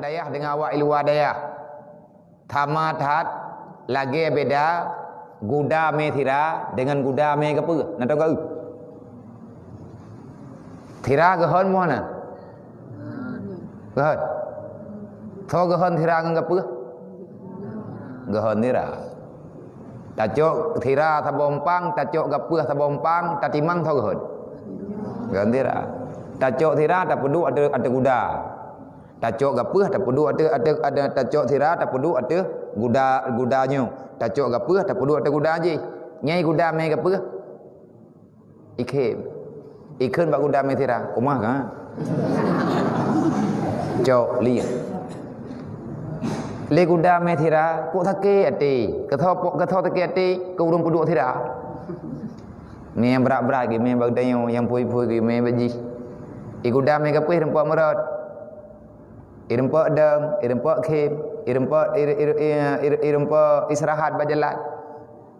dayah dengan awak luar dayah. Thama that lagi beda guda me thira dengan guda me kepa. Nak tahu ke? Thira gehon mana? Gehon. Tho gehon thira dengan kepa? Gehon thira. Tajok thira tabompang, tajok kepa tabompang, tatimang tho gehon. Gehon thira. Tajok thira tak perlu ada guda. Tajok gapah tak perlu ada tajok thira tak perlu ada gudanya. Tajok gapah tak perlu ada guda je. Nyai guda me gapah? Ikhun bak guda me thira. Kumah ka? Jok liat. Le guda me thira ku thake ati. Ketho thake ati ku urung puduk thira. Me berak-berak gi me bak dayo yang pui-pui gi me baji. Guda me gapah rempak merot. Irempak dam, irempak khim, irempak istirahat bajalat.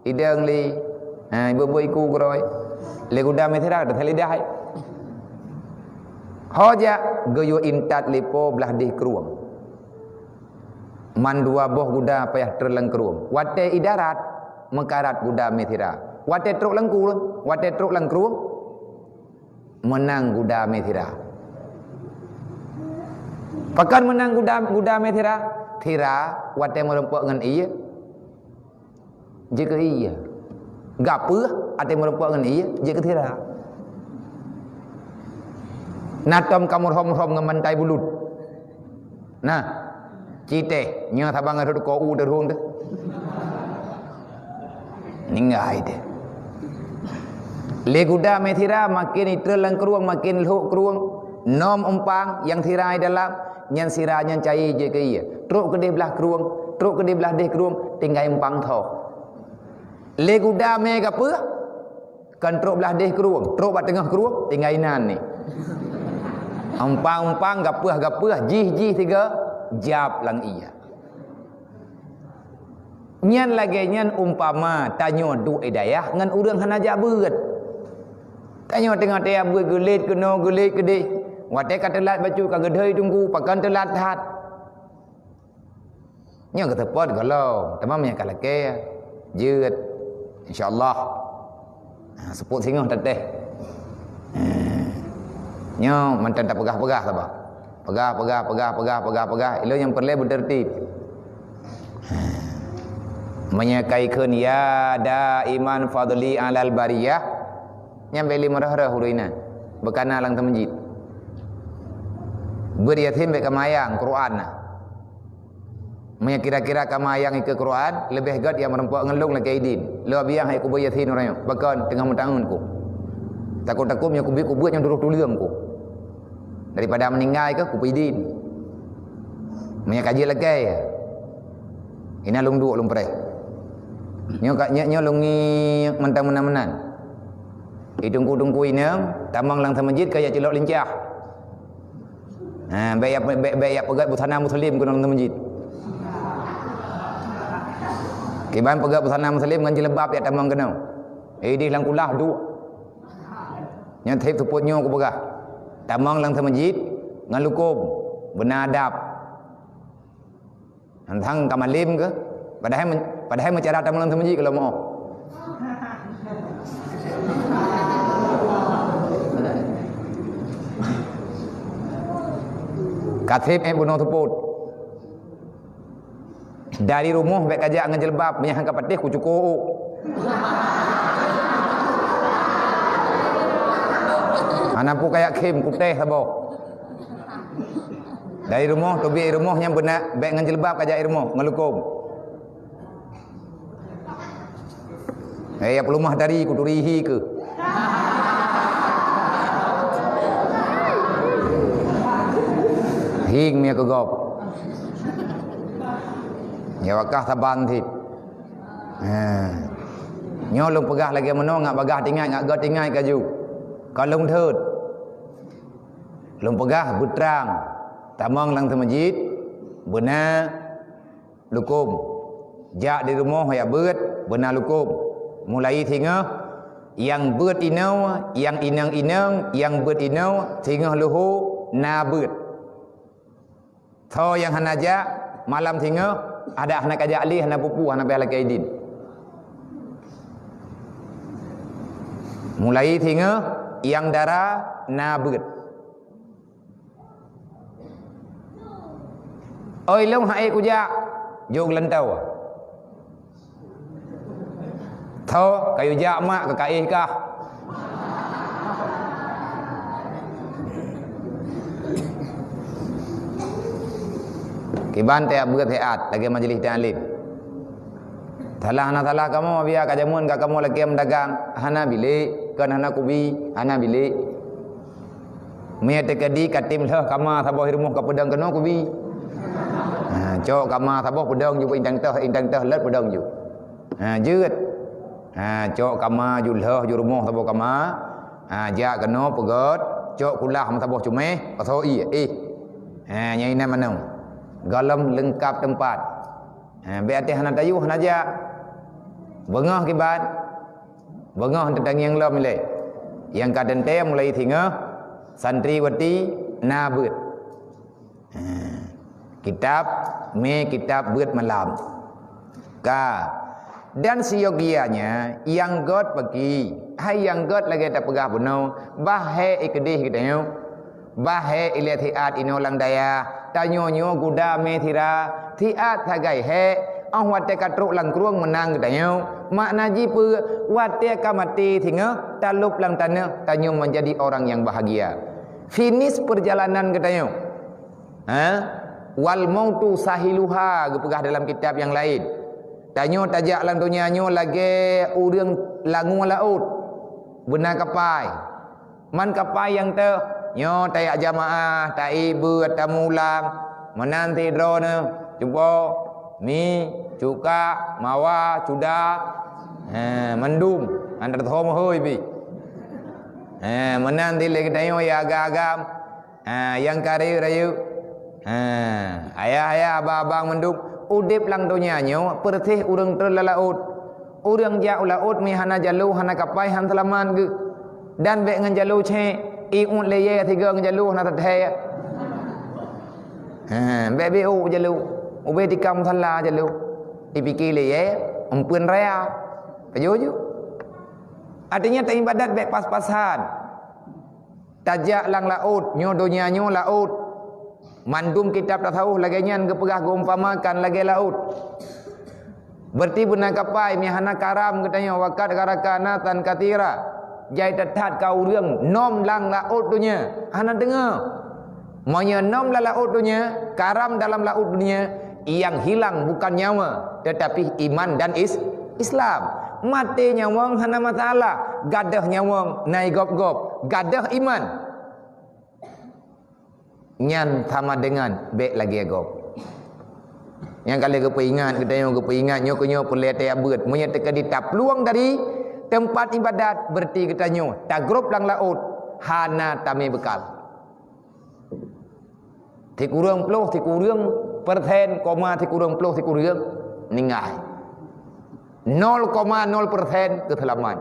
Idang li, ibu iku keroi. Le guda me thira dah lidah. Hoja goyo intat lipo belah dih keruang. Man dua boh guda payah terleng keruang. Wate idarat mekarat guda me thira. Wate truk lengku, wate truk leng keruang. Menang guda me thira. Pakan menang guda me thira wate merempak dengan iya. Jika iya. Gapah ate merempak dengan iya jika thira. Natom kamur hom ngemantai bulut. Nah, cite nya thabang ada ko u derhung tu. Ningai de. Le guda me thira makin itrelang keruang makin lhuk keruang. Nom umpang yang thirai dalam nyan sira nyan cai je ke iya. Truk ke belah keruang, truk ke belah deh keruang, tinggal umpang tho. Le guda me gapa? Kan truk belah deh keruang, truk bat tengah keruang, tinggal inan ni. Umpang gapah jih tiga jap lang iya. Nyan lagi nyan umpama tanyo du edayah ngan urang hanaja beut. Tanyo tengah dia beut gelit keno gelit gede. Wate kata lat baju ka gedhei tunggu pakan telat hat. Nya kata pot kalau tamamnya kalake jeut insyaallah. Seput singah teteh. Nya mantan tak pegah-pegah sabah. Pegah. Ilo yang perlu bertertib. Menyakai kun ya da iman fadli alal bariyah. Nya beli merah-merah huruinan. Bekana lang tamjid. Beriatin baik kamayang Quran. Maya kira-kira kamayang ke Quran lebih gad yang merempak ngelung lagi idin. Lo biang hai ku beriatin orang bahkan tengah mentangunku. Takut-takutnya ku buat yang dulu tuliamku. Daripada meninggal ke ku idin. Maya kaji lagi. Ina lung duk lung pre. Nyo lungi mentang menan. Idungku ina tamang lang tamajid kaya celok lincah. Baik pegat busana muslim ke dalam masjid. Kiban pegat busana muslim dengan jilbab ya tamang kena. Di lang kulah dua. Nya thep tuputnya ku pegah. Tamang lang masjid dengan lukum benadab. Hantang kamalim ke? Padahal mencara tamang lang masjid kalau mau. Katib bunuh tuput. Dari rumah baik kajak dengan jilbab menyangka patih ku cukup. Anakku kayak kim kuteh sabo. Dari rumah tu biar rumah yang benak baik dengan jilbab kajak rumah ngelukum. Pelumah dari kuturihi ke. Hing mia kegop. Ya wakah taban thit. Nyolong pegah lagi meno ngak bagah tinggal ngak god tinggal kaju. Kalung thut. Lung pegah butrang. Tamang lang masjid benar lukum. Jak di rumah ya beut benar lukum. Mulai tinggal yang beut inau, yang inang-inang, yang beut inau tinggal luhu na beut. Tho yang hana ajak malam tinga ada hana kajak ali hana pupu hana bela kaidin. Mulai tinga yang darah nabut. Oi long hai kujak jog lentau. Tho kayu jak mak ke kai kah. Kiban te abut heat lagi majlis ta'lim. Thalah kamu biar kajamun ka kamu lagi mendagang hana bilik kan hana kubi hana bilik. Me tekadi katim leh kama saboh rumah ka pedang kena kubi. Ha cok kama saboh pedang ju intang teh let pedang ju. Ha jeut. Ha cok kama ju leh ju rumah saboh kama. Ha jak kena pegot cok kulah saboh cumeh pasoi Ha nyai na manau. Galam lengkap tempat. Ha beatih hana tayu hana jak. Bengah kibat. Bengah tentang yang lam le. Yang kaden te mulai tinga santriwati nabut. Ha kitab kitab buat malam. Dan siogianya yang god pergi. Hai yang god lagi tak pegah punau. Bahe ikdih kita yo. Bahe ilatiat inolang daya. Tanyo guda me thira thiat thagai he ang watte katruk lang kruang menang katanya makna ji pu watte kamati thinga talup lang tanah tanyo menjadi orang yang bahagia. Finish perjalanan katanya. Wal mautu sahiluha gepegah dalam kitab yang lain. Tanyo tajak lang dunia nyo lagi urang langu laut. Benar kapai. Man kapai yang te nyo tayak jamaah, tak ibu, tak mulang, menanti drone, jumpa mi, cuka, mawa, cuda, mendum, antar thom hoi bi. Menanti lagi tayo ya agam, yang kari rayu, ayah abang mendum, udip lang dunia nyo, pertih urang terlalaut, urang ja ulaut mi hana jalu hana kapai han telaman ge, dan be ngan jalu che. Iun leye tiga ngejalu na tadhe. Bebe jalu. Ube tikam thala jalu. Ipiki leye empun raya. Pajuju. Artinya tak ibadat baik pas-pasan. Tajak lang laut, nyo dunia nyo laut. Mandum kitab tak tahu lagi nyan kepegah gumpamakan lagi laut. Berarti benar kapai mihana karam katanya wakat karakana tan katira. Jai tetat kau urang nom lang laut dunia. Hana dengar. Monya nom lang laut dunia, karam dalam laut dunia, yang hilang bukan nyawa tetapi iman dan Islam. Mati nyawang hana masalah, gadah nyawang nai gop-gop, gadah iman. Nyan sama dengan bek lagi gop. Yang kali kepingat kita yang kepingat nyo pelai te abut, monya teka ditap peluang dari tempat ibadat berarti kita nyo tagrop lang laut hana tami bekal. Thi kurang puluh thi kurang persen koma thi kurang puluh thi kurang ningai 0,0% kethelaman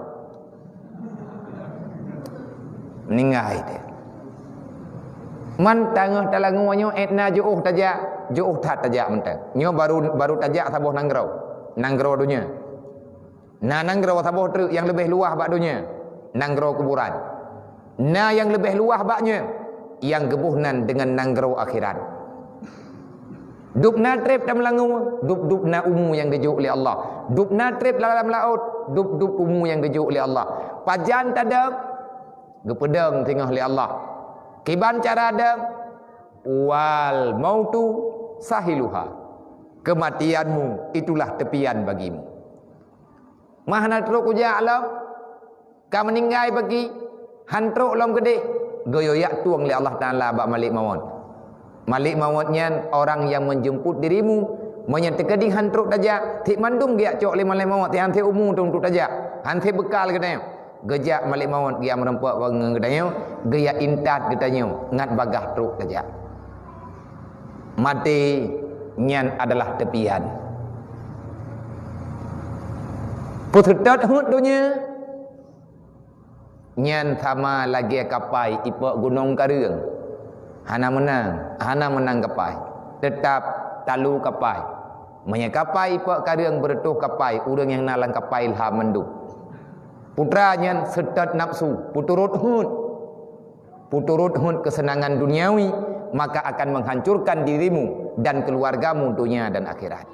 ningai te man tangah talangu nyo etna juuh tajak juuh tat tajak mentang nyo baru tajak saboh nanggro dunia. Nah nanggro saboh truk yang lebih luah bak dunia. Nanggro kuburan. Nah yang lebih luah baknya yang gebuhnan dengan nanggro akhirat. Dupna trip dalam langu, dupna umu yang dijuk oleh Allah. Dupna trip dalam laut, dup umu yang dijuk oleh Allah. Pajan tadang, gepedang tinggal oleh Allah. Kiban cara ada wal mautu sahiluha. Kematianmu itulah tepian bagimu. Mahana truk uja alam ka meninggai bagi hantruk lom gede goyoyak tuang oleh Allah Taala bak Malik Maut. Malik Maut nyan orang yang menjemput dirimu menyetekadi hantruk tajak tik mandum giak cok le Malik Maut ti hanti umu tung tajak hanti bekal katanya gejak Malik Maut dia merempak wang katanya gaya intat katanya ngat bagah truk tajak mati nyan adalah tepian. Pututat hut dunia nyan sama lagi kapai ipak gunung karung hana menang kapai tetap talu kapai. Manya kapai pak kadang bertuh kapai, urang yang nalang kapai ilham mendu. Putranya setat nafsu, puturut kesenangan duniawi, maka akan menghancurkan dirimu dan keluargamu dunia dan akhirat.